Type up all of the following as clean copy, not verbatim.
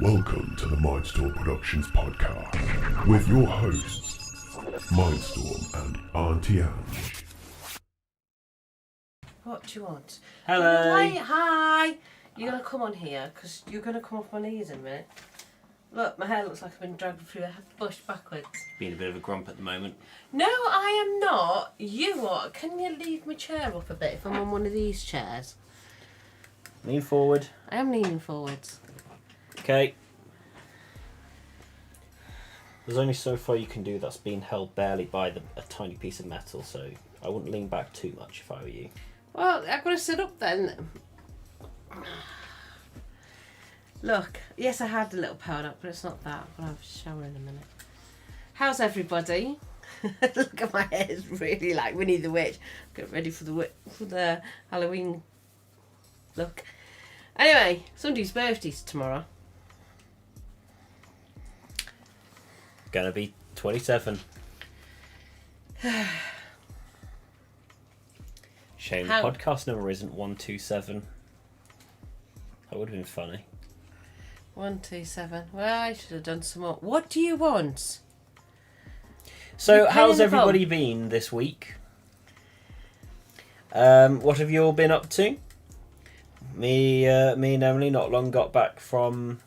Welcome to the Mindstorm Productions podcast with your hosts, Mindstorm and Auntie Ange. What do you want? Hello. Hi. You're going to come on here because you're going to come off my knees in a minute. Look, my hair looks like I've been dragged through a bush backwards. Being a bit of a grump at the moment. No, I am not. You are. Can you leave my chair up a bit if I'm on one of these chairs? Lean forward. I am leaning forwards. Okay. There's only so far you can do that's being held barely by a tiny piece of metal, so I wouldn't lean back too much if I were you. Well, I've got to sit up then. Look, yes, I had a little power up, but it's not that. I'll have a shower in a minute. How's everybody? Look at my hair, it's really like Winnie the Witch. Get ready for the Halloween look. Anyway, somebody's birthday's tomorrow. Gonna be 27. Shame the podcast number isn't 127. That would have been funny. 127. Well, I should have done some more. What do you want? So, how's everybody been this week? What have you all been up to? Me and Emily not long got back from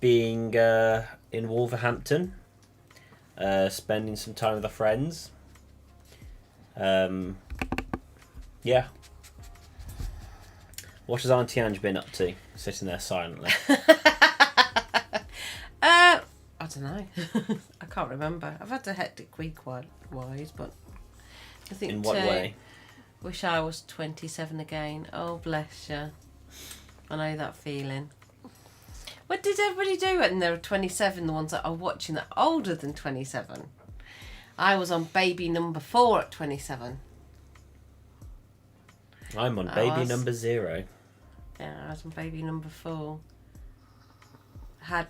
being in Wolverhampton, spending some time with our friends. Yeah. What has Auntie Ange been up to? Sitting there silently. I don't know. I can't remember. I've had a hectic week wise, but I think. In what way? Wish I was 27 again. Oh, bless you. I know that feeling. What did everybody do when they were 27? The ones that are watching that are older than 27. I was on baby number 4 at 27. I'm on baby number 0. Yeah, I was on baby number 4. Had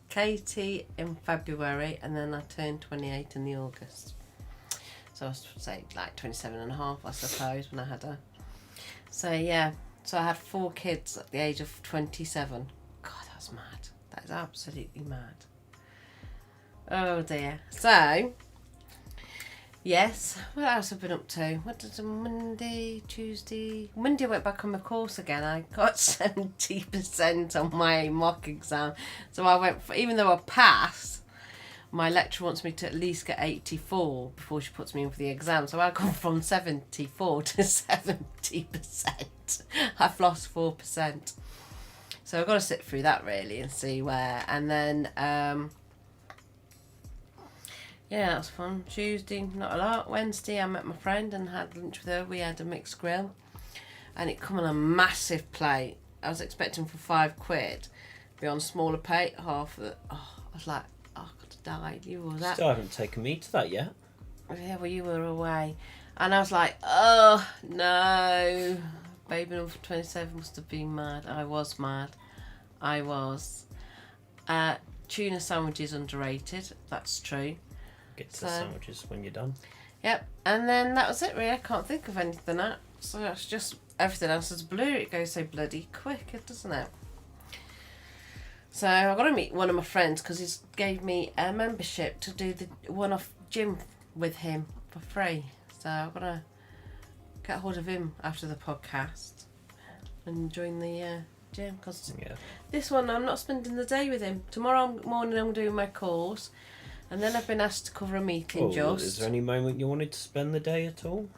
Katie in February, and then I turned 28 in the August. So I was, say, like 27 and a half, I suppose, when I had her. So, yeah. So I had 4 kids at the age of 27. God, that's mad. That is absolutely mad. Oh, dear. So, yes. What else have I been up to? What did Monday, Tuesday? Monday I went back on my course again. I got 70% on my mock exam. So I went, even though I passed, my lecturer wants me to at least get 84 before she puts me in for the exam. So I've gone from 74 to 70%. I've lost 4%. So I've got to sit through that really and see where. And then, yeah, that was fun. Tuesday, not a lot. Wednesday, I met my friend and had lunch with her. We had a mixed grill. And it come on a massive plate. I was expecting for £5. Be on a smaller plate, half of it. Oh, I was like, oh, I could have died. You were that. Still haven't taken me to that yet. Yeah, well, you were away. And I was like, oh, no. Baby number 27 must have been mad. I was mad. I was. Tuna sandwiches underrated. That's true. Get to the sandwiches when you're done. Yep. And then that was it, really. I can't think of anything else. So that's just everything else is blue. It goes so bloody quick, doesn't it? So I've got to meet one of my friends because he's gave me a membership to do the one-off gym with him for free. So I've got to get hold of him after the podcast and join the gym because this one I'm not spending the day with him. Tomorrow morning I'm doing my course and then I've been asked to cover a meeting. Is there any moment you wanted to spend the day at all?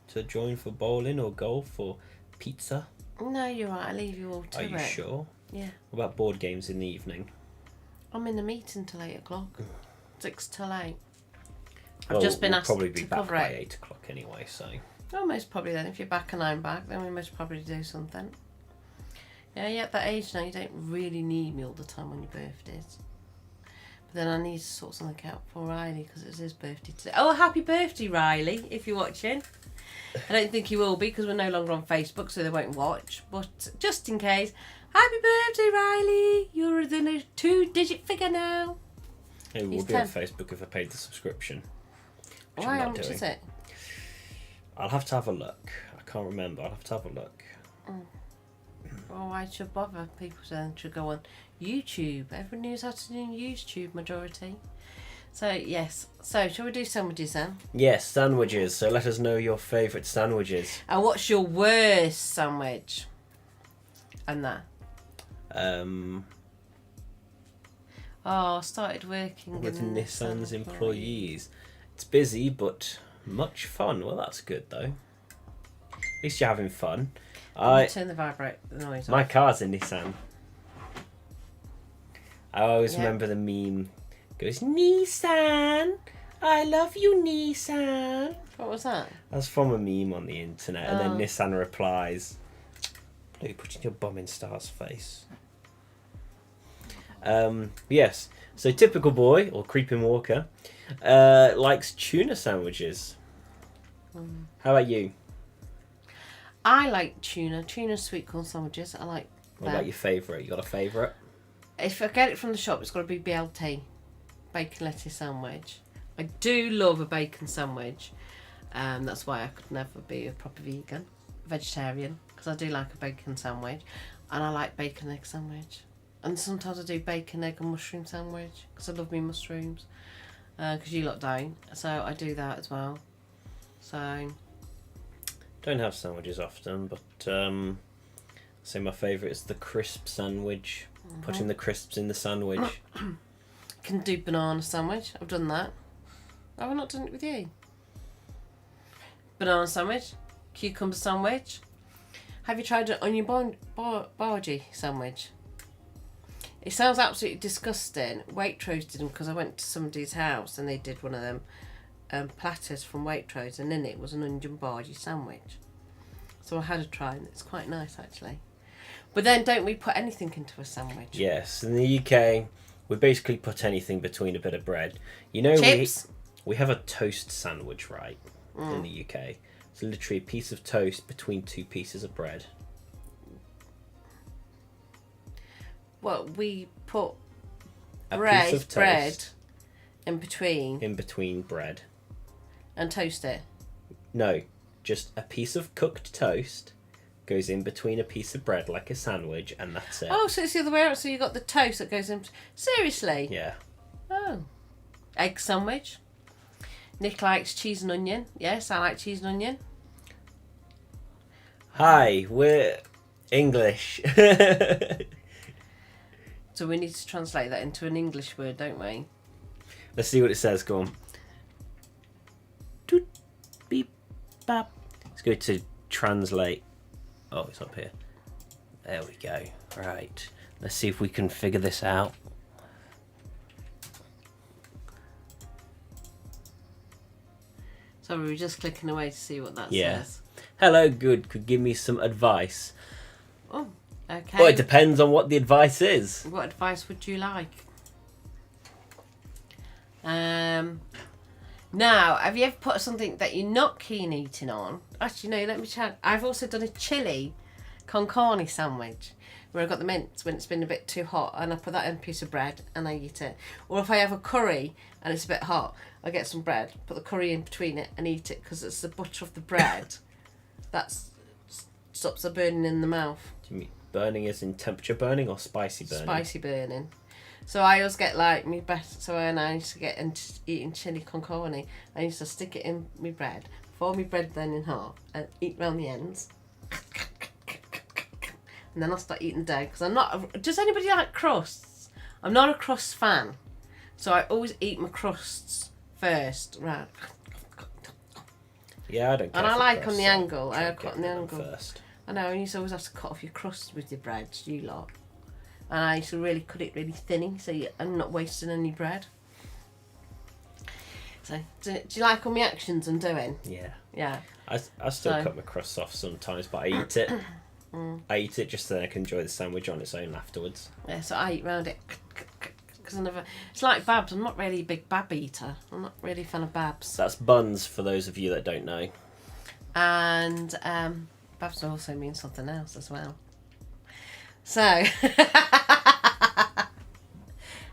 To join for bowling or golf or pizza? No, you're right. I'll leave you all to it. Are you sure? Yeah. What about board games in the evening? I'm in a meeting till 8 o'clock. 6 till 8. I've just been asked probably be to back cover by it. 8 o'clock anyway, so... Oh, most probably then. If you're back and I'm back, then we most probably do something. Yeah, you're at that age now, you don't really need me all the time on your birthdays. But then I need to sort something out for Riley because it's his birthday today. Oh, happy birthday, Riley, if you're watching. I don't think you will be because we're no longer on Facebook, so they won't watch. But just in case, happy birthday, Riley. You're within a 2-digit figure now. It would be on Facebook if I paid the subscription. Why, how much is it? I'll have to have a look. I can't remember. I'll have to have a look. Well, why should bother? People then should go on YouTube. Everyone knows how to do YouTube, majority. So, yes. So, shall we do sandwiches then? Yes, sandwiches. So let us know your favourite sandwiches. And what's your worst sandwich? And that. I started working With in Nissan's employees. It's busy, but much fun. Well, that's good, though. At least you're having fun. Turn the noise My off. car's a Nissan. I always remember the meme. Goes, Nissan, I love you, Nissan. What was that? That's from a meme on the internet, and then Nissan replies, "Look, putting your bum in Star's face." Yes. So typical boy or creeping walker likes tuna sandwiches. How about you? I like tuna sweet corn sandwiches. I like What about your favourite? You got a favourite? If I get it from the shop, it's got to be BLT, bacon lettuce sandwich. I do love a bacon sandwich. That's why I could never be a proper vegetarian, because I do like a bacon sandwich, and I like bacon egg sandwich. And sometimes I do bacon egg and mushroom sandwich, because I love me mushrooms, because you lot don't. So I do that as well. So Don't have sandwiches often, but say my favourite is the crisp sandwich. Putting the crisps in the sandwich. can do banana sandwich. I've done that. Have I not done it with you? Banana sandwich, cucumber sandwich. Have you tried an onion bhaji sandwich? It sounds absolutely disgusting. Waitrose did them because I went to somebody's house and they did one of them platters from Waitrose, and in it was an onion bhaji sandwich. So I had a try, and it's quite nice actually. But then, don't we put anything into a sandwich? Yes, in the UK, we basically put anything between a bit of bread. You know, chips. we have a toast sandwich, right? In the UK, it's literally a piece of toast between two pieces of bread. Well, we put A bread piece of toast in between in between bread. and toast it. No, just a piece of cooked toast goes in between a piece of bread like a sandwich, and that's it. Oh, so it's the other way around. So you got the toast that goes in. Seriously? Yeah. Oh. Egg sandwich. Nick likes cheese and onion. Yes, I like cheese and onion. Hi, we're English. So we need to translate that into an English word, don't we? Let's see what it says. Go on. Toot, beep, bap. Let's go to translate. Oh, it's up here. There we go. Right. Let's see if we can figure this out. So we were just clicking away to see what that Yeah. says. Hello, good. Could give me some advice. Oh, okay. Well, it depends on what the advice is. What advice would you like? Now, have you ever put something that you're not keen eating on? Actually, no, let me check. I've also done a chili con carne sandwich where I got the mince when it's been a bit too hot, and I put that in a piece of bread and I eat it. Or if I have a curry and it's a bit hot, I get some bread, put the curry in between it and eat it, because it's the butter of the bread that stops the burning in the mouth. Do you mean burning as in temperature burning or spicy burning? Spicy burning. So I always get like me best. So when I used to get into eating chili con carne, I used to stick it in my bread, fold my bread then in half, and eat round the ends. And then I'll start eating the dough, because I'm not. Does anybody like crusts? I'm not a crust fan, so I always eat my crusts first. Right. Yeah, I don't care. And I for like crust, on the so angle. try I and cut get on the rid of angle. them first. I know, and you always have to cut off your crust with your bread, you lot. And I used to really cut it really thinny, so I'm not wasting any bread. So, do you like all my actions I'm doing? Yeah. Yeah. I still cut my crusts off sometimes, but I eat it. I eat it just so I can enjoy the sandwich on its own afterwards. Yeah, so I eat round it. Because I never... It's like Babs. I'm not really a big Bab eater. I'm not really a fan of Babs. That's buns for those of you that don't know. And Babs also means something else as well. So...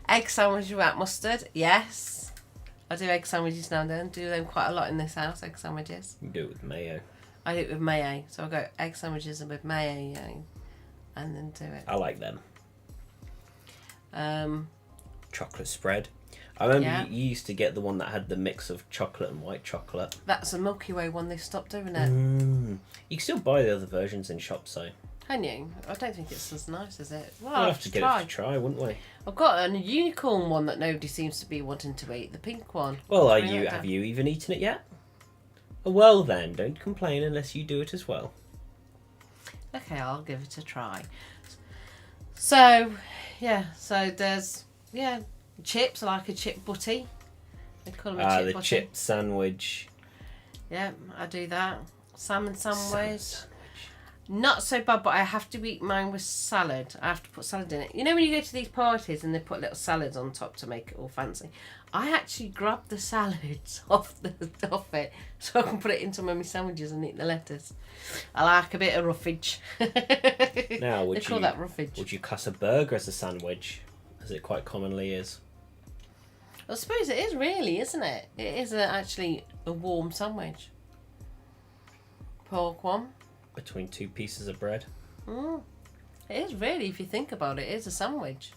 Egg sandwich without mustard, yes. I do egg sandwiches now and then. Do them quite a lot in this house, egg sandwiches. You do it with mayo. I do it with mayo. So I go egg sandwiches and with mayo. and then do it. I like them. Um, Chocolate spread. I remember Yeah. you used to get the one that had the mix of chocolate and white chocolate. that's a Milky Way one. They stopped doing it. You can still buy the other versions in shops, though. Can you? I don't think it's as nice as it. Well, We'll I'll have to get it to try, wouldn't we? I've got a unicorn one that nobody seems to be wanting to eat. The pink one. Well, Bring that have down. you even eaten it yet? Well then, don't complain unless you do it as well. Okay, I'll give it a try. So, yeah. So there's chips. I like a chip butty. They call them a chip The butty. chip sandwich. Yeah, I do that. Salmon sandwich. Salmon sandwich. Not so bad, but I have to eat mine with salad. I have to put salad in it. You know when you go to these parties and they put little salads on top to make it all fancy? I actually grab the salads off it so I can put it into my sandwiches and eat the lettuce. I like a bit of roughage. Now, They call that roughage. would you class a burger as a sandwich, as it quite commonly is? I suppose it is really, isn't it? It is actually a warm sandwich. Pork one. Between two pieces of bread. It is really, if you think about it, it is a sandwich.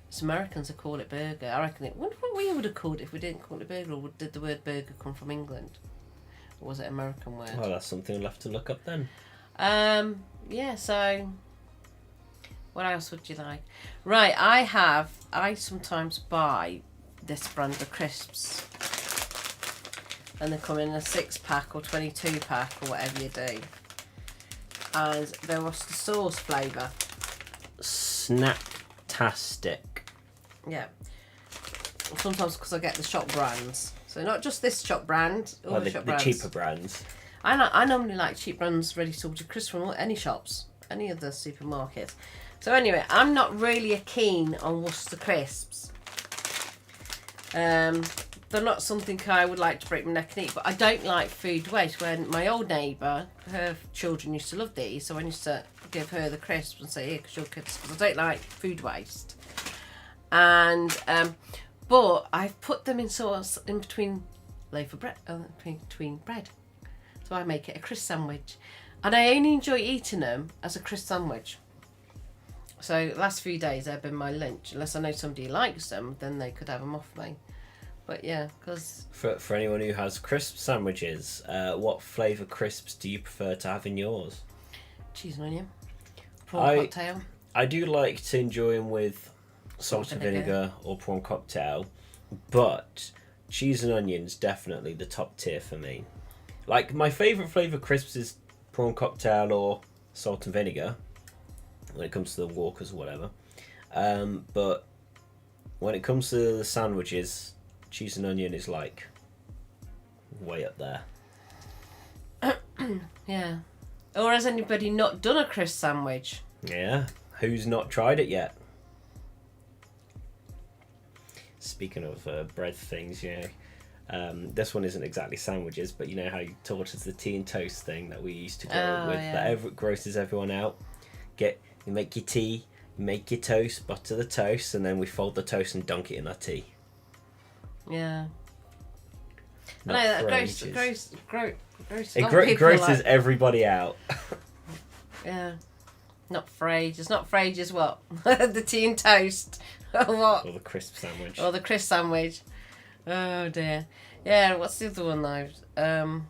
It's Americans who call it burger. I reckon wonder what we would have called it if we didn't call it burger, or did the word burger come from England? Or was it an American word? Well, that's something we'll have to look up then. Yeah, so what else would you like? Right, I sometimes buy this brand of crisps. And they come in a 6-pack or 22-pack or whatever you do. And they're Worcester sauce flavour. Snacktastic. Yeah. Sometimes because I get the shop brands. So not just this shop brand, all Well, the shop the brands. cheaper brands. I normally like cheap brands ready salted crisps from any shops, any of the supermarkets. So anyway, I'm not really keen on Worcester crisps. They're not something I would like to break my neck and eat, but I don't like food waste. When my old neighbour, her children used to love these, so I used to give her the crisps and say, here, because your kids, because I don't like food waste. And, but I've put them in sauce in between loaf of bread, between bread. So I make it a crisp sandwich. And I only enjoy eating them as a crisp sandwich. So the last few days they've been my lunch. Unless I know somebody likes them, then they could have them off me. But yeah, because... For anyone who has crisp sandwiches, what flavour crisps do you prefer to have in yours? cheese and onion. Prawn cocktail. I do like to enjoy them with salt and vinegar or prawn cocktail, but cheese and onions definitely the top tier for me. Like, my favourite flavour crisps is prawn cocktail or salt and vinegar when it comes to the Walkers or whatever. But when it comes to the sandwiches, cheese and onion is like way up there. Yeah. Or has anybody not done a crisp sandwich? Yeah. Who's not tried it yet? Speaking of bread things, this one isn't exactly sandwiches, but you know how you taught us the tea and toast thing that we used to go with, that grosses everyone out. You make your tea, you make your toast, butter the toast, and then we fold the toast and dunk it in our tea. Yeah. Not I know that fridges. grosses It grosses everybody out. Yeah. Not frage. It's not frage as what? The tea and toast. Or what? Or the crisp sandwich. Or the crisp sandwich. Oh dear. Yeah, what's the other one though? I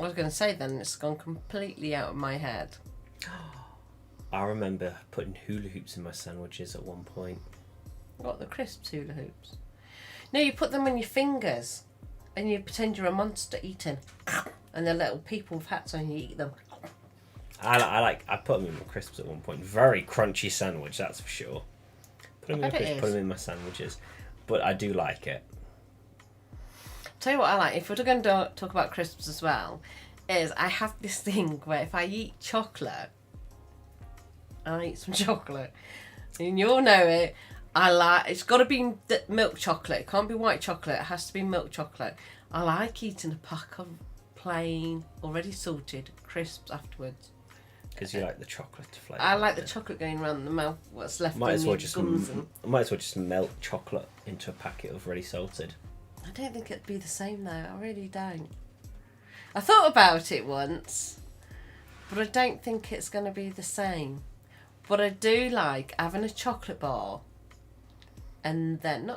was going to say then, it's gone completely out of my head. I remember putting hula hoops in my sandwiches at one point. What, the crisps hula hoops? No, you put them on your fingers and you pretend you're a monster eating. And they're little people with hats on and you eat them. I put them in my crisps at one point. Very crunchy sandwich, that's for sure. Put them in my crisps, put them in my sandwiches. But I do like it. Tell you what I like, if we're going to talk about crisps as well, is I have this thing where if I eat chocolate, I eat some chocolate, and you'll know it, it's got to be milk chocolate, it can't be white chocolate, it has to be milk chocolate. I like eating a pack of plain, already salted crisps afterwards. Because you like the chocolate flavour. I like the chocolate going around the mouth, what's left might in as well the just gums. Might as well just melt chocolate into a packet of ready salted. I don't think it'd be the same though, I really don't. I thought about it once, but I don't think it's going to be the same. But I do like having a chocolate bar, and then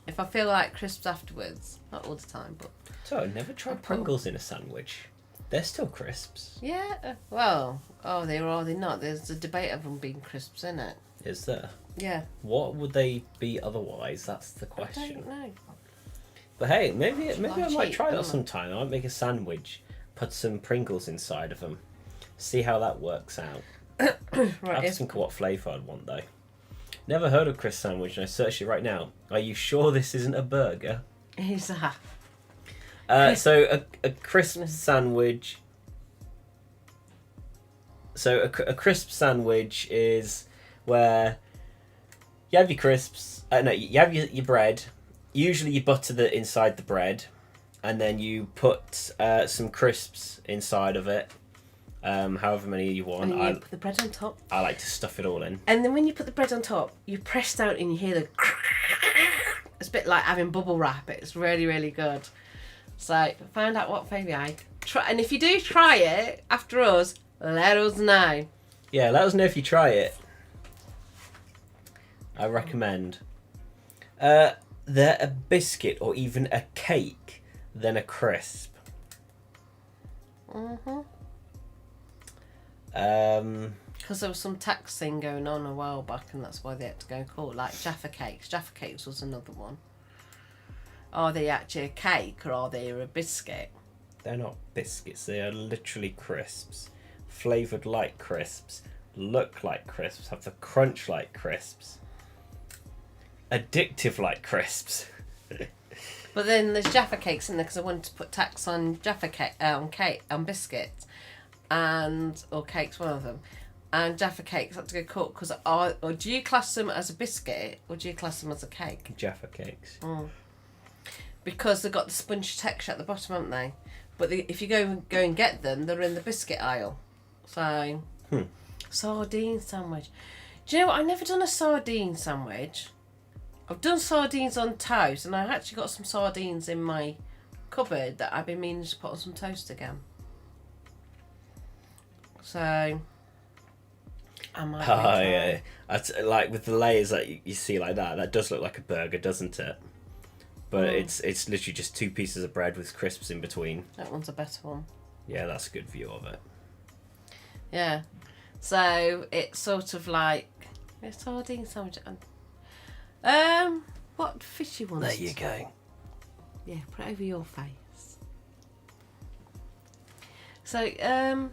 if I feel like crisps afterwards, not all the time, but So I never tried Pringles in a sandwich. They're still crisps. yeah. Well, they are. Or they not? There's a debate of them being crisps, isn't it? Is there? Yeah. What would they be otherwise? That's the I question. don't know. But hey, maybe I might cheap, try that don't I? sometime. I might make a sandwich, put some Pringles inside of them, see how that works out. I have to think of what flavour I'd want though. Never heard of crisp sandwich, and I searched it right now. Are you sure this isn't a burger? Is that? So a crisp sandwich. So a crisp sandwich is where you have your crisps. No, you have your bread. Usually you butter the inside the bread, and then you put some crisps inside of it. However many you want. And you put the bread on top. I like to stuff it all in. And then when you put the bread on top, you press down and you hear the. It's a bit like having bubble wrap. It's really, really good. So find out what flavour you like. Try, and if you do try it after us, let us know. Yeah, let us know if you try it. I recommend. They're a biscuit or even a cake than a crisp. Because there was some tax thing going on a while back, and that's why they had to go and call it like Jaffa Cakes. Jaffa Cakes was another one. Are they actually a cake or are they a biscuit? They're not biscuits, they are literally crisps. Flavoured like crisps, look like crisps, have the crunch like crisps. Addictive like crisps. But then there's Jaffa Cakes in there because I wanted to put tax on Jaffa cake, on biscuits, or cakes, one of them. And Jaffa Cakes had to go cook because or do you class them as a biscuit or do you class them as a cake? Jaffa cakes. Because they've got the sponge texture at the bottom, haven't they? But if you go and get them, they're in the biscuit aisle. So, sardine sandwich. Do you know what? I've never done a sardine sandwich. I've done sardines on toast, and I've actually got some sardines in my cupboard that I've been meaning to put on some toast again. So, I might. Yeah. Like with the layers that you see like that does look like a burger, doesn't it? But it's literally just 2 pieces of bread with crisps in between. That one's a better one. Yeah, that's a good view of it. Yeah. So it's sort of like a sardine sandwich. What fish you want? There you go. Yeah, put it over your face. So I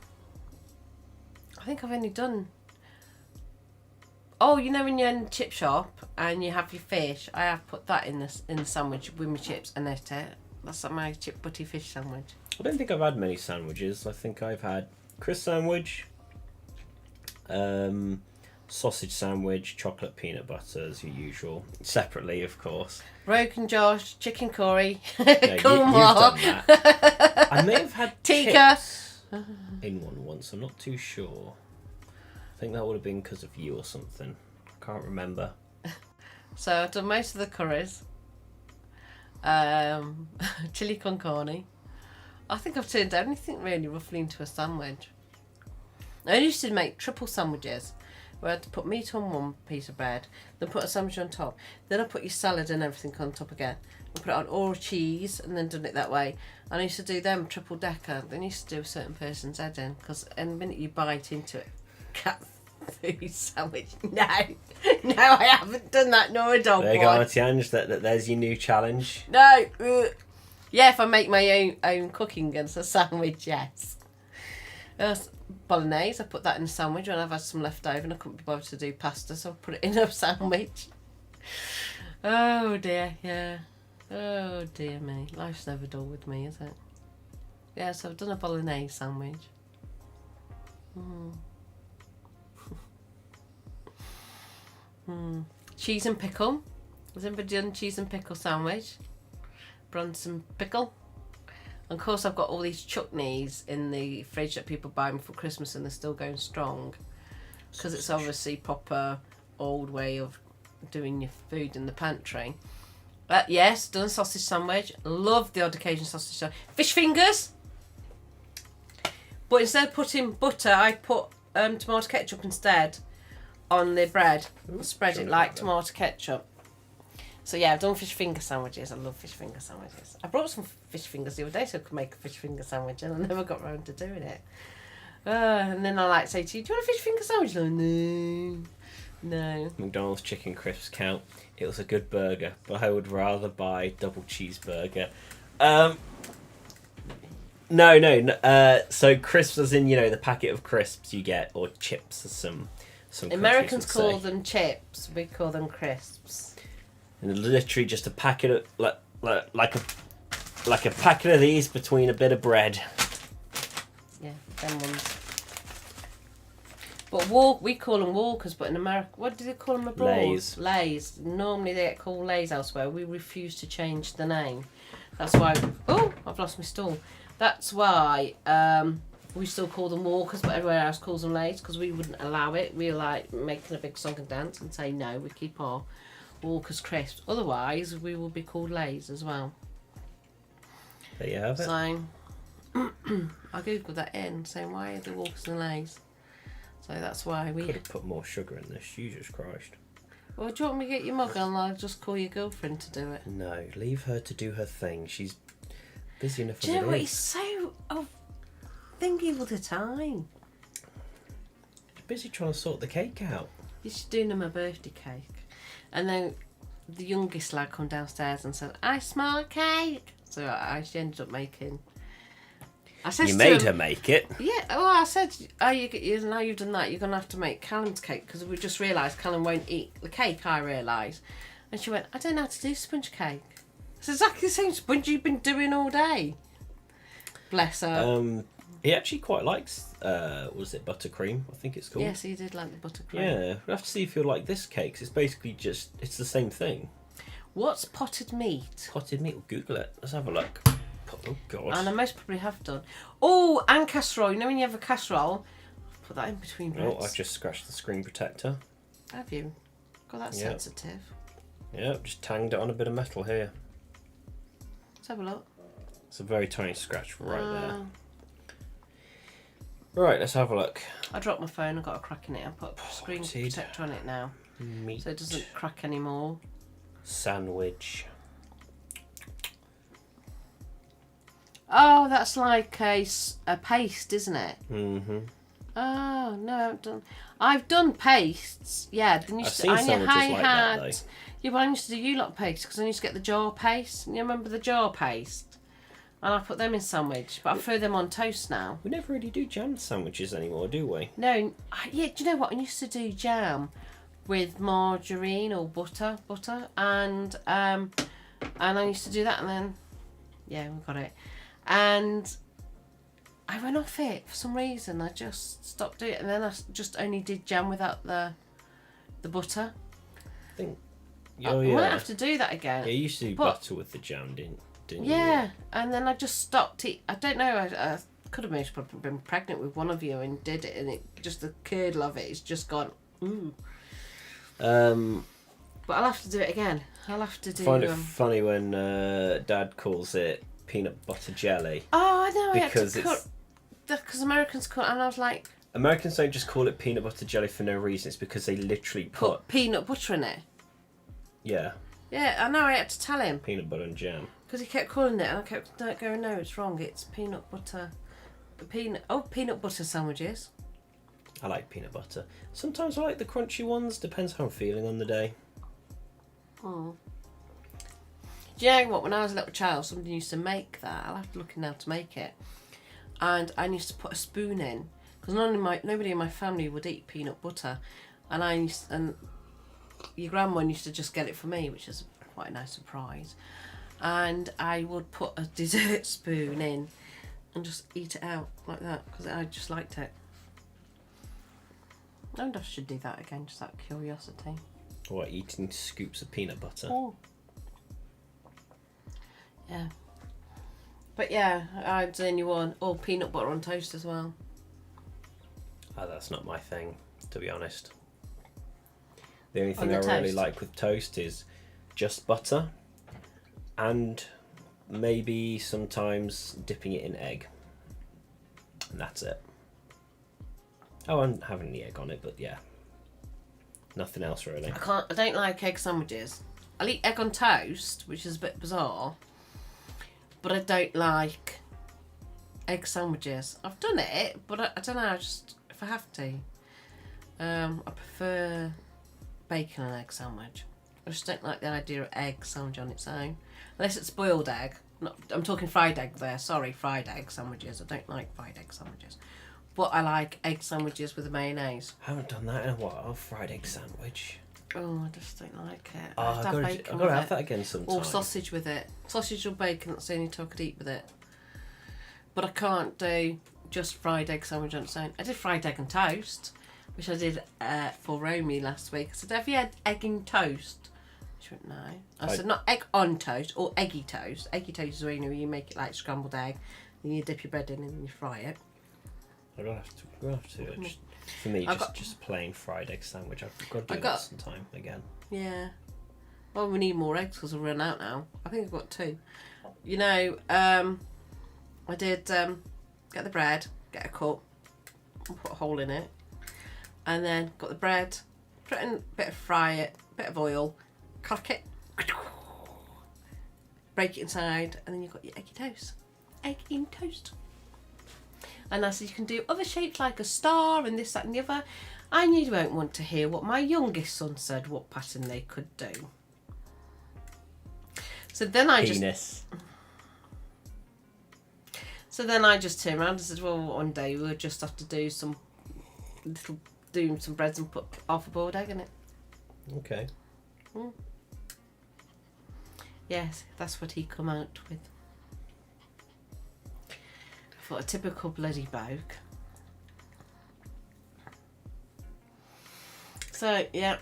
think I've only done. Oh, you know when you're in the chip shop and you have your fish, I have put that in the sandwich with my chips and ate it. That's like my chip butty fish sandwich. I don't think I've had many sandwiches. I think I've had crisp sandwich, sausage sandwich, chocolate peanut butter as your usual. Separately, of course. Rogan Josh, chicken curry. Yeah, Come you've on. done that. I may have had Tikka. chips in one once. I'm not too sure. I think that would have been because of you or something. I can't remember. So I've done most of the curries. Chili con carne. I think I've turned anything really roughly into a sandwich. I used to make triple sandwiches where I had to put meat on one piece of bread, then put a sandwich on top, then I put your salad and everything on top again, and put it on all cheese, and then done it that way. And I used to do them triple decker. Then I used to do a certain person's head in, because the minute you bite into it, cat food sandwich. No, I haven't done that. Nor a dog There you go, one. Auntie Ange. There's your new challenge. No. Yeah, if I make my own cooking as a sandwich, yes. Bolognese, I put that in a sandwich when I've had some left over and I couldn't be bothered to do pasta, so I put it in a sandwich. Oh dear, yeah. Oh dear me. Life's never dull with me, is it? Yeah, so I've done a bolognese sandwich. Cheese and pickle. Has anybody done cheese and pickle sandwich? Bronson pickle. And of course I've got all these chutneys in the fridge that people buy me for Christmas and they're still going strong. Because it's obviously proper old way of doing your food in the pantry. Yes, done sausage sandwich. Love the odd occasion sausage sandwich. Fish fingers. But instead of putting butter, I put tomato ketchup instead on the bread. Spread it like tomato ketchup. So yeah, I've done fish finger sandwiches. I love fish finger sandwiches. I brought some fish fingers the other day so I could make a fish finger sandwich, and I never got around to doing it. And then I like say to you, do you want a fish finger sandwich? Like, no. McDonald's chicken crisps count. It was a good burger, but I would rather buy double cheeseburger. No. So crisps, as in the packet of crisps you get, or chips, as some Americans countries would call say. them chips. We call them crisps. And literally just a packet of like a packet of these between a bit of bread. Yeah, them ones. But we call them Walkers, but in America, what do they call them abroad? Lays. Lays. Normally they get called Lays elsewhere. We refuse to change the name. That's why. Oh, I've lost my stool. That's why we still call them Walkers, but everywhere else calls them Lays because we wouldn't allow it. We're like making a big song and dance and say no. We keep our Walkers crisps. Otherwise, we will be called Lays as well. There you have it. So I googled that in, saying why are the Walkers and Lays? So that's why we could have put more sugar in this. Jesus Christ. Well, do you want me to get your mug and I'll just call your girlfriend to do it? No, leave her to do her thing. She's busy enough. Do you know what? He's so thingy all the time. She's busy trying to sort the cake out. You should do them a birthday cake. And then the youngest lad come downstairs and said, I smell a cake. So she ended up making... I said You made her make it. Yeah, well, I said, now you've done that, you're going to have to make Callum's cake, because we just realised Callum won't eat the cake, I realised. And she went, I don't know how to do sponge cake. It's exactly the same sponge you've been doing all day. Bless her. He actually quite likes, was it buttercream? I think it's called. Yes, he did like the buttercream. Yeah, we'll have to see if you'll like this cake. 'Cause it's basically it's the same thing. What's potted meat? Potted meat, we'll Google it. Let's have a look. Oh, God. And I most probably have done. Oh, and casserole. You know when you have a casserole? Put that in between breads. Oh, I've just scratched the screen protector. Have you? God, that's Yep. sensitive. Yeah, just tanged it on a bit of metal here. Let's have a look. It's a very tiny scratch right there. Uh, Right, let's have a look. I dropped my phone. I got a crack in it. I put a screen Potted protector on it now, meat so it doesn't crack anymore. sandwich. Oh, that's like a paste, isn't it? Mm-hmm. Oh no, I've done pastes. Yeah, then I've seen sandwiches like that, though. Yeah, but I used to do you-lot paste because I used to get the jar paste. You remember the jar paste? And I put them in sandwich, but I throw them on toast now. We never really do jam sandwiches anymore, do we? No, yeah. Do you know what? I used to do jam with margarine or butter, and I used to do that, and then yeah, we got it, and I went off it for some reason. I just stopped doing it, and then I just only did jam without the butter. I think. I Oh yeah. might have to do that again. Yeah, you used to do But- butter with the jam, didn't you? Yeah, and then I just stopped it. I don't know. I could have most probably been pregnant with one of you and did it, and it just the curdle of it is just gone. Ooh. But I'll have to do it again. I'll have to do. Find it funny when Dad calls it peanut butter jelly. Oh, I know. Because because Americans call it, and I was like, Americans don't just call it peanut butter jelly for no reason. It's because they literally put peanut butter in it. Yeah. Yeah, I know. I had to tell him Peanut butter and jam. because he kept calling it, and I kept going, no, it's wrong. It's peanut butter. Peanut butter sandwiches. I like peanut butter. Sometimes I like the crunchy ones. Depends how I'm feeling on the day. Oh. Do you know what? When I was a little child, somebody used to make that. I'll have to look in now to make it. And I used to put a spoon in because nobody in my family would eat peanut butter, and your grandma used to just get it for me, which is quite a nice surprise. And I would put a dessert spoon in and just eat it out like that because I just liked it. I wonder if I should do that again, just out of curiosity. Or eating scoops of peanut butter. Oh. Yeah. But yeah, I'd say you want peanut butter on toast as well. Oh, that's not my thing, to be honest. The only On thing the I really toast? like with toast is just butter and maybe sometimes dipping it in egg. and that's it. Oh, I'm having the egg on it, but yeah. Nothing else really. I don't like egg sandwiches. I'll eat egg on toast, which is a bit bizarre. But I don't like egg sandwiches. I've done it, but I don't know, just if I have to. I prefer bacon and egg sandwich. I just don't like the idea of egg sandwich on its own. Unless it's boiled egg. I'm talking fried egg there. Sorry, fried egg sandwiches. I don't like fried egg sandwiches. But I like egg sandwiches with mayonnaise. I haven't done that in a while. Fried egg sandwich. Oh, I just don't like it. Oh, I have to have bacon I've got to have with that it. again sometime. Or sausage with it. Sausage or bacon, that's the only two I could eat with it. But I can't do just fried egg sandwich on its own. I did fried egg and toast, which I did for Romy last week. I said, have you had egg and toast? She went, no. I said, not egg on toast or eggy toast. Eggy toast is where you make it like scrambled egg, then you dip your bread in and then you fry it. I'm going to have to. Just, for me, just a plain fried egg sandwich. I've got to do that sometime again. Yeah. Well, we need more eggs because we've run out now. I think I've got 2. You know, I did get the bread, get a cup, and put a hole in it. And then got the bread, put it in a bit of fry it, bit of oil, crack it, break it inside, and then you've got your eggy toast. Egg in toast. And I said you can do other shapes like a star and this, that and the other. And you won't want to hear what my youngest son said, what pattern they could do. So then I just turned around and said, well, one day we'll just have to do some breads and put half a boiled egg in it. Okay. Yes, that's what he come out with. I thought a typical bloody bloke. So yeah.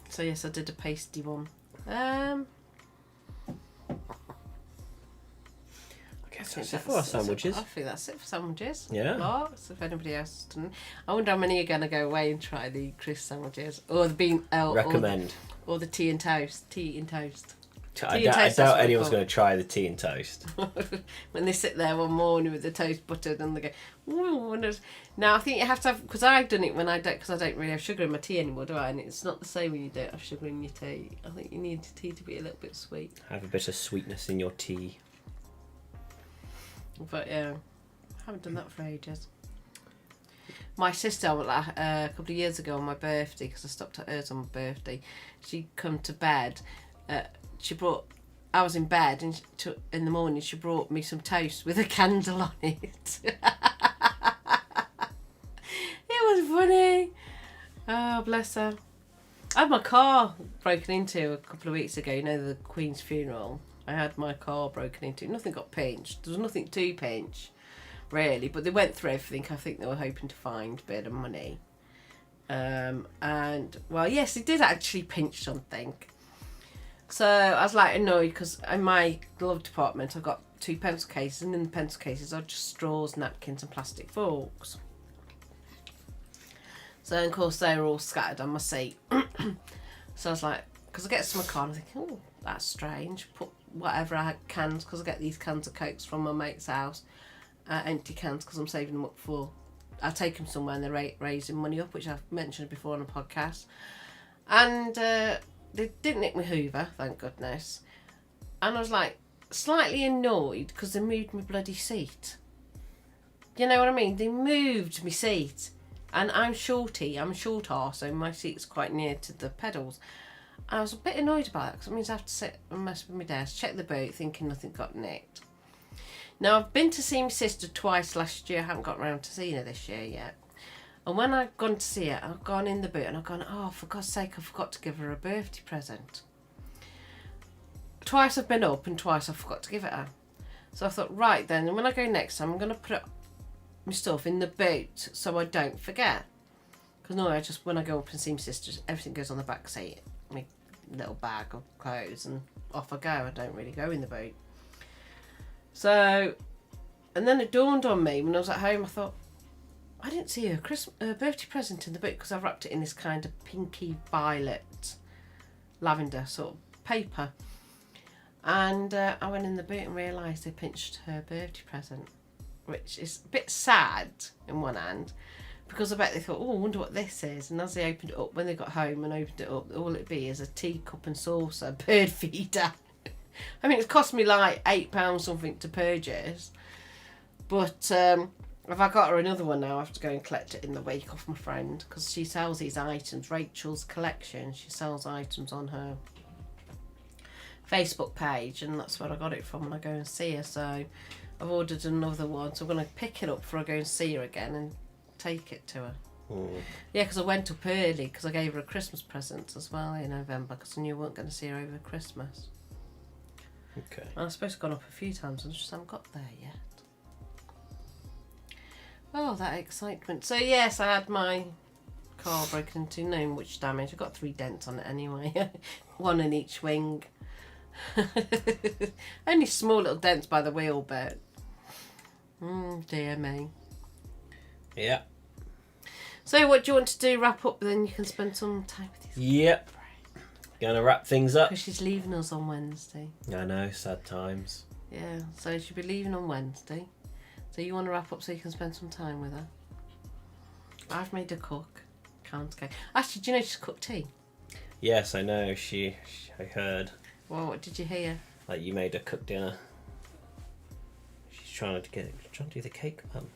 So yes, I did a pasty one. I guess that's it for our sandwiches. I think that's it for sandwiches. Yeah. Lots. If anybody else doesn't, I wonder how many are going to go away and try the crisp sandwiches or the bean. Recommend. Or the tea and toast. Tea and toast. I doubt anyone's going to try the tea and toast. When they sit there one morning with the toast buttered and they go, ooh. Now I think you have to have, because I've done it when I don't really have sugar in my tea anymore, do I? And it's not the same when you don't have sugar in your tea. I think you need the tea to be a little bit sweet. Have a bit of sweetness in your tea. But yeah, I haven't done that for ages. My sister, a couple of years ago on my birthday, because I stopped at hers on my birthday, she'd come to bed. I was in bed and in the morning she brought me some toast with a candle on it. It was funny. Oh, bless her. I had my car broken into a couple of weeks ago, you know, the Queen's funeral. I had my car broken into. Nothing got pinched. There was nothing to pinch, really, but they went through everything. I think they were hoping to find a bit of money. And, well, yes, they did actually pinch something. So I was like annoyed because in my glove department I've got 2 pencil cases, and in the pencil cases are just straws, napkins and plastic forks. So of course they were all scattered on my seat. So I was like, because I get to my car and I'm thinking, oh, that's strange. Put whatever I had cans, because I get these cans of Cokes from my mate's house, empty cans because I'm saving them up for, I take them somewhere and they're raising money up, which I've mentioned before on a podcast. And they didn't nick my Hoover, thank goodness. And I was like slightly annoyed because they moved my bloody seat. You know what I mean? They moved my seat. And I'm shorty, I'm a short arse, so my seat's quite near to the pedals. I was a bit annoyed about that because it means I have to sit and mess with my desk, check the boot, thinking nothing got nicked. Now, I've been to see my sister twice last year. I haven't got around to seeing her this year yet. And when I've gone to see her, I've gone in the boot and I've gone, oh, for God's sake, I forgot to give her a birthday present. Twice I've been up and twice I forgot to give it her. So I thought, right then, and when I go next time, I'm going to put my stuff in the boot so I don't forget. Because normally when I go up and see my sister, everything goes on the back seat. My little bag of clothes, and off I go. I don't really go in the boot. So, and then it dawned on me when I was at home, I thought, I didn't see her birthday present in the boot because I wrapped it in this kind of pinky violet lavender sort of paper. And I went in the boot and realised they pinched her birthday present. which is a bit sad in one hand, because I bet they thought, oh, I wonder what this is. And as they opened it up, when they got home and opened it up, all it'd be is a teacup and saucer bird feeder. I mean, it's cost me like £8 something to purchase. But if I got her another one now, I have to go and collect it in the week off my friend, because she sells these items. Rachel's Collection, she sells items on her Facebook page, and that's where I got it from when I go and see her. So I've ordered another one, so I'm going to pick it up before I go and see her again and take it to her. Yeah, because I went up early because I gave her a Christmas present as well in November, because I knew I wasn't going to see her over Christmas. Okay. And I suppose I've gone up a few times and I just haven't got there yet. Oh, that excitement. So yes, I had my car broken into, no much damage. I got 3 dents on it anyway. 1 in each wing. Only small little dents by the wheel, but dear me. Yeah. So what do you want to do? Wrap up, then you can spend some time with your Yep. Gonna wrap things up. because she's leaving us on Wednesday. I know, sad times. Yeah, so she'll be leaving on Wednesday. So you want to wrap up so you can spend some time with her. I've made her cook. Can't go. Actually, do you know she's cooked tea? Yes, I know. I heard. Well, what did you hear? Like you made her cook dinner. She's trying to do the cake pan.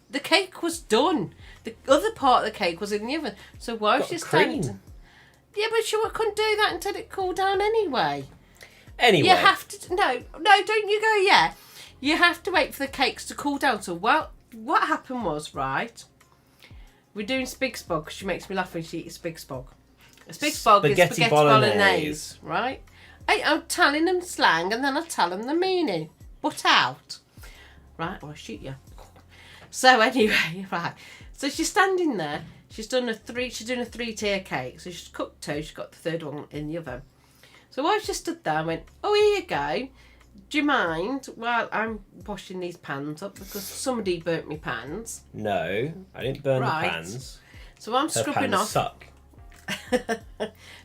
The cake was done. The other part of the cake was in the oven. So why was she standing? Cream. Yeah, but she couldn't do that until it cooled down anyway. Anyway. You have to... No, don't you go yet. You have to wait for the cakes to cool down. So, well, what happened was, right, we're doing spig spog, because she makes me laugh when she eats spig spog. A spig spog is spaghetti bolognese, right? I'm telling them slang and then I tell them the meaning. Butt out. Right, or I'll shoot you. So anyway, right. So she's standing there. She's doing a 3-tier cake. So she's cooked 2. She's got the 3rd one in the oven. So I just stood there and went, oh, here you go. Do you mind while I'm washing these pans up, because somebody burnt me pans? No, I didn't burn Right. the pans. So I'm Her scrubbing pans off. suck.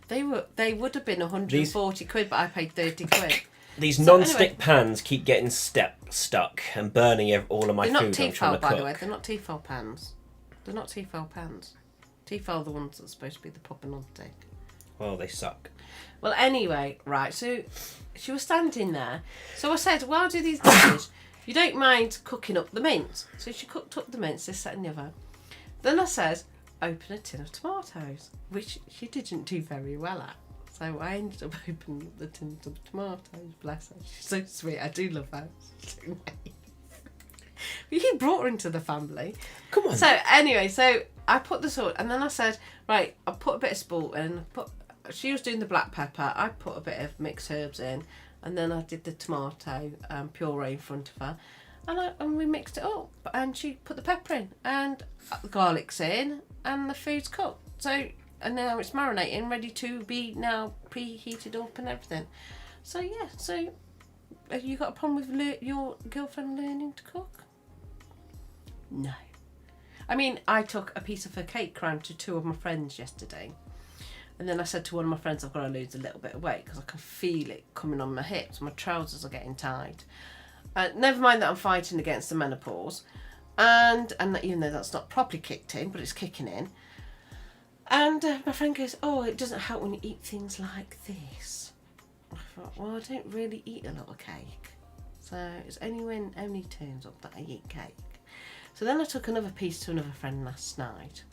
They would have been 140 quid, but I paid 30 quid. These So non-stick anyway- pans keep getting stuck and burning all of my They're not food I'm trying Tefal, to by cook. the way. They're not Tefal pans. They're not Tefal pans. Tefal are the ones that's supposed to be the proper non-stick. Well, they suck. Well, anyway, right, so she was standing there. So I said, well, I'll do these dishes. You don't mind cooking up the mince. So she cooked up the mince, this, that and the other. Then I said, open a tin of tomatoes, which she didn't do very well at. So I ended up opening up the tin of tomatoes, bless her. She's so sweet, I do love her. She's so nice. You brought her into the family. Come on. So anyway, so I put the salt, and then I said, right, I'll put a bit of spalt in. She was doing the black pepper. I put a bit of mixed herbs in, and then I did the tomato puree in front of her, and we mixed it up. And she put the pepper in, and the garlic's in, and the food's cooked. So, and now it's marinating, ready to be now preheated up and everything. So yeah, so have you got a problem with your girlfriend learning to cook? No. I mean, I took a piece of her cake round to 2 of my friends yesterday. And then I said to one of my friends, I've got to lose a little bit of weight because I can feel it coming on my hips. My trousers are getting tight. Never mind that I'm fighting against the menopause. And even though that's not properly kicked in, but it's kicking in. And my friend goes, oh, it doesn't help when you eat things like this. I thought, well, I don't really eat a lot of cake. So it's only when Emily turns up that I eat cake. So then I took another piece to another friend last night,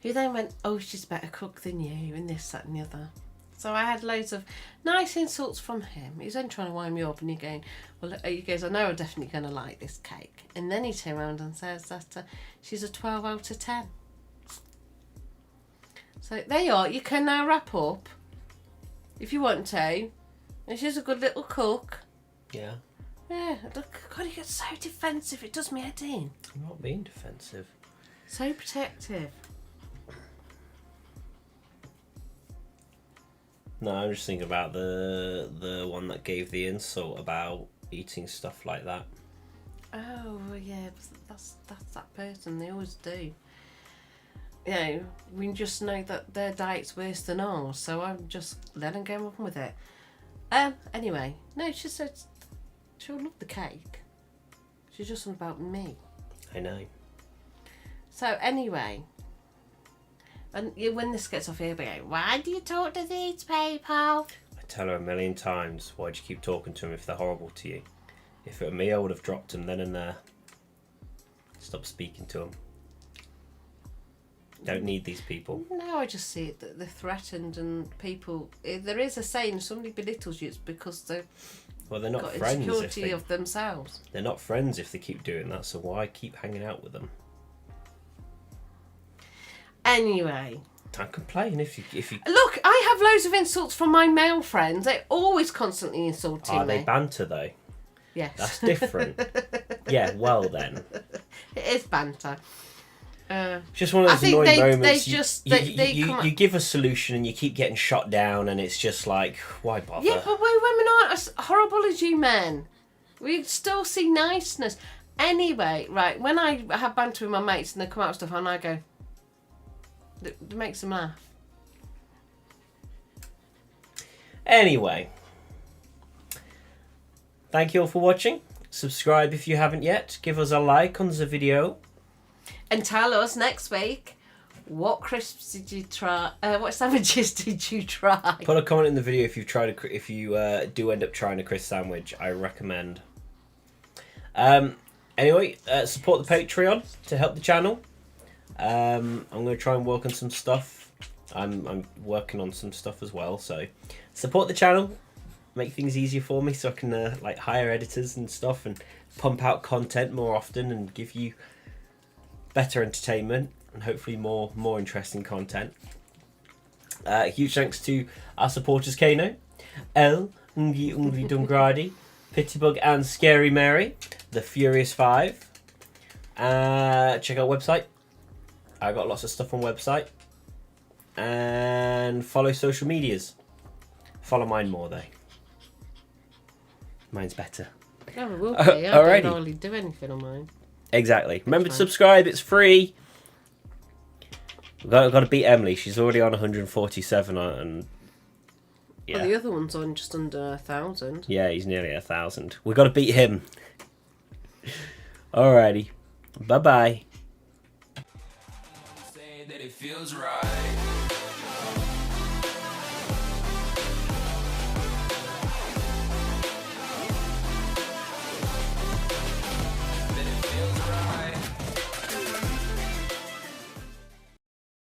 who then went, oh, she's a better cook than you, and this, that and the other. So I had loads of nice insults from him. He was then trying to wind me up, and he goes, I know I'm definitely going to like this cake. And then he turned around and says that she's a 12 out of 10. So there you are. You can now wrap up if you want to. And she's a good little cook. Yeah. Yeah, God, he gets so defensive. It does me head in. I'm not being defensive. So protective. No, I'm just thinking about the one that gave the insult about eating stuff like that. Oh, yeah, that's that person. They always do. You know, we just know that their diet's worse than ours, so I'm just letting go on with it. Anyway, no, she said she'll love the cake. She's just on about me. I know. So anyway, and when this gets off here, be like, why do you talk to these people? I tell her a million times, why'd you keep talking to them if they're horrible to you? If it were me, I would have dropped them then and there. Stop speaking to them. Don't need these people. No, I just see it that they're threatened and people. There is a saying: somebody belittles you, it's because they've Well, they're not got friends. insecurity of themselves. They're not friends if they keep doing that. So why keep hanging out with them? Anyway, Don't complain if you. look, I have loads of insults from my male friends. They're always constantly insulting Are me. they banter though? Yes, That's different. Yeah, well then. it is banter. Just one of those think annoying they moments. just- you, they you, come you give a solution and you keep getting shot down, and it's just like, why bother? Yeah, but we women aren't as horrible as you men. We still see niceness. Anyway, right, when I have banter with my mates and they come out with stuff and I go, it makes them laugh. Anyway, thank you all for watching. Subscribe if you haven't yet. Give us a like on the video. And tell us next week, what crisps did you try? What sandwiches did you try? Put a comment in the video if you've tried if you do end up trying a crisp sandwich. I recommend. Anyway, support the Patreon to help the channel. I'm going to try and work on some stuff. I'm working on some stuff as well. So support the channel. Make things easier for me so I can like hire editors and stuff and pump out content more often and give you better entertainment and hopefully more interesting content. Huge thanks to our supporters Caino, Nggyunglydngraady, Pitybug and Scary Mary, the Furious 5. Check out website. I got lots of stuff on website. And follow social medias. Follow mine more though. Mine's better. No, it will be. I don't Alrighty. hardly do anything on mine. Exactly. Remember to subscribe, it's free. We've got to beat Emily. She's already on 147 and yeah. Well, the other one's on just under 1,000. Yeah, he's nearly 1,000. We've got to beat him. Alrighty. Bye-bye. Saying that it feels right.